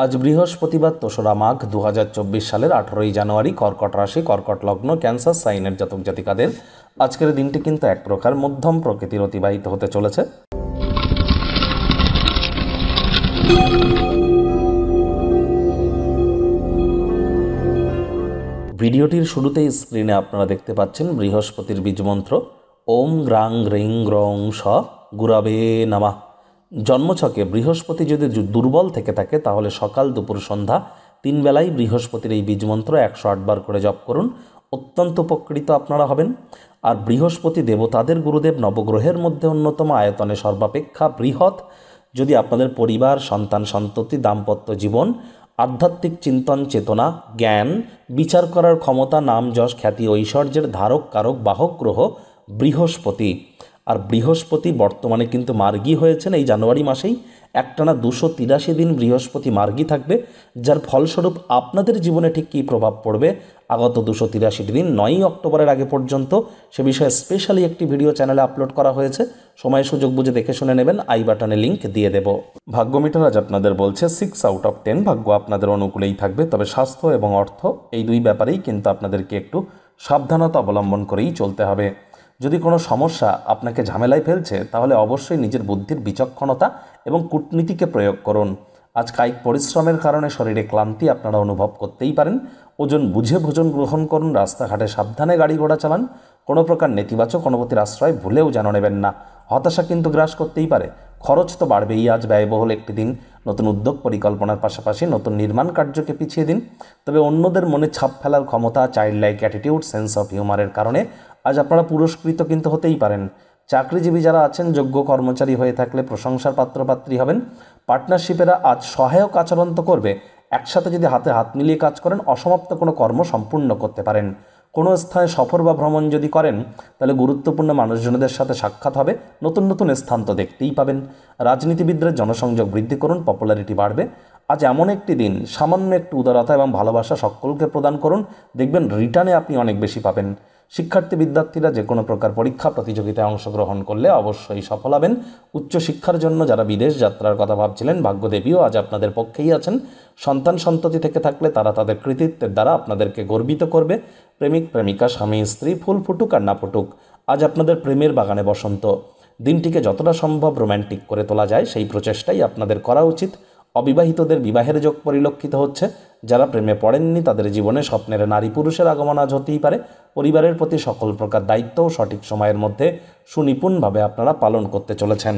আজ বৃহস্পতিবার ২রা মাঘ ২০২৪ সালের ১৮ই জানুয়ারি। কর্কট রাশি, কর্কট লগ্ন, ক্যান্সার সাইনের জাতক জাতিকাদের আজকের দিনটি কিন্তু এক প্রকার মধ্যম প্রকৃতির অতিবাহিত হতে চলেছে। ভিডিওটির শুরুতেই স্ক্রিনে আপনারা দেখতে পাচ্ছেন বৃহস্পতির বীজমন্ত্র ওম গ্রাং গ্রিং গ্রং স গুরবে নমঃ। জন্মছকে বৃহস্পতি যদি দুর্বল থেকে থাকে তাহলে সকাল দুপুর সন্ধ্যা 3 বেলায় বৃহস্পতির এই বীজমন্ত্র 108 বার করে জপ করুন, অত্যন্ত উপকৃত আপনারা হবেন। আর বৃহস্পতি দেবতাদের গুরুদেব, নবগ্রহের মধ্যে অন্যতম, আয়তনে সর্বাপেক্ষা বৃহৎ। যদি আপনাদের পরিবার, সন্তান সন্ততি, দাম্পত্য জীবন, আধ্যাত্মিক চিন্তন, চেতনা, জ্ঞান, বিচার করার ক্ষমতা, নাম যশ খ্যাতি ঐশ্বর্যের ধারক কারক বাহক গ্রহ বৃহস্পতি। আর বৃহস্পতি বর্তমানে কিন্তু মার্গী হয়েছেন এই জানুয়ারি মাসেই। একটানা 283 দিন বৃহস্পতি মার্গী থাকবে, যার ফলস্বরূপ আপনাদের জীবনে ঠিক কী প্রভাব পড়বে আগত 283 দিন 9ই অক্টোবরের আগে পর্যন্ত, সে বিষয়ে স্পেশালি একটি ভিডিও চ্যানেলে আপলোড করা হয়েছে। সময় সুযোগ বুঝে দেখে শুনে নেবেন, আই বাটনে লিঙ্ক দিয়ে দেব। ভাগ্য মিটার আজ আপনাদের বলছে 6 আউট অফ 10 ভাগ্য আপনাদের অনুকূলেই থাকবে, তবে স্বাস্থ্য এবং অর্থ এই দুই ব্যাপারেই কিন্তু আপনাদেরকে একটু সাবধানতা অবলম্বন করেই চলতে হবে। যদি কোনো সমস্যা আপনাকে ঝামেলায় ফেলছে তাহলে অবশ্যই নিজের বুদ্ধির বিচক্ষণতা এবং কূটনীতিকে প্রয়োগ করুন। আজ কায়িক পরিশ্রমের কারণে শরীরে ক্লান্তি আপনারা অনুভব করতেই পারেন। ওজন বুঝে ভোজন গ্রহণ করুন, রাস্তাঘাটে সাবধানে গাড়ি ঘোড়া চালান, কোনো প্রকার নেতিবাচক অনুভূতির আশ্রয় ভুলেও যেন নেবেন না। হতাশা কিন্তু গ্রাস করতেই পারে। খরচ তো বাড়বেই। আজ ব্যয়বহুল একটি দিন। নতুন উদ্যোগ পরিকল্পনার পাশাপাশি নতুন নির্মাণ কার্যকে পিছিয়ে দিন। তবে অন্যদের মনে ছাপ ফেলার ক্ষমতা, child like attitude, sense of হিউমারের কারণে আজ আপনারা পুরস্কৃত কিন্তু হতেই পারেন। চাকরিজীবী যারা আছেন, যোগ্য কর্মচারী হয়ে থাকলে প্রশংসার পাত্রপাত্রী হবেন। পার্টনারশিপেরা আজ সহায়ক আচরণ তো করবে, একসাথে যদি হাতে হাত মিলিয়ে কাজ করেন অসমাপ্ত কোনো কর্ম সম্পূর্ণ করতে পারেন। কোনো স্থানে সফর বা ভ্রমণ যদি করেন তাহলে গুরুত্বপূর্ণ মানুষজনদের সাথে সাক্ষাৎ হবে, নতুন নতুন স্থান তো দেখতেই পাবেন। রাজনীতিবিদদের জনসংযোগ বৃদ্ধি করুন, পপুলারিটি বাড়বে। আজ এমন একটি দিন, সামান্য একটু উদারতা এবং ভালোবাসা সকলকে প্রদান করুন, দেখবেন রিটার্নে আপনি অনেক বেশি পাবেন। শিক্ষার্থী বিদ্যার্থীরা যে কোনো প্রকার পরীক্ষা প্রতিযোগিতায় অংশগ্রহণ করলে অবশ্যই সফল হবেন। উচ্চশিক্ষার জন্য যারা বিদেশ যাত্রার কথা ভাবছিলেন, ভাগ্যদেবীও আজ আপনাদের পক্ষেই আছেন। সন্তান সন্ততি থেকে থাকলে তারা তাদের কৃতিত্বের দ্বারা আপনাদেরকে গর্বিত করবে। প্রেমিক প্রেমিকা, স্বামী স্ত্রী, ফুল ফুটুক আর না ফুটুক, আজ আপনাদের প্রেমের বাগানে বসন্ত। দিনটিকে যতটা সম্ভব রোম্যান্টিক করে তোলা যায় সেই প্রচেষ্টাই আপনাদের করা উচিত। অবিবাহিতদের বিবাহের যোগ পরিলক্ষিত হচ্ছে। যারা প্রেমে পড়েননি তাদের জীবনে স্বপ্নের নারী পুরুষের আগমন আজ হতেই পারে। পরিবারের প্রতি সকল প্রকার দায়িত্ব সঠিক সময়ের মধ্যে সুনিপুণভাবে আপনারা পালন করতে চলেছেন।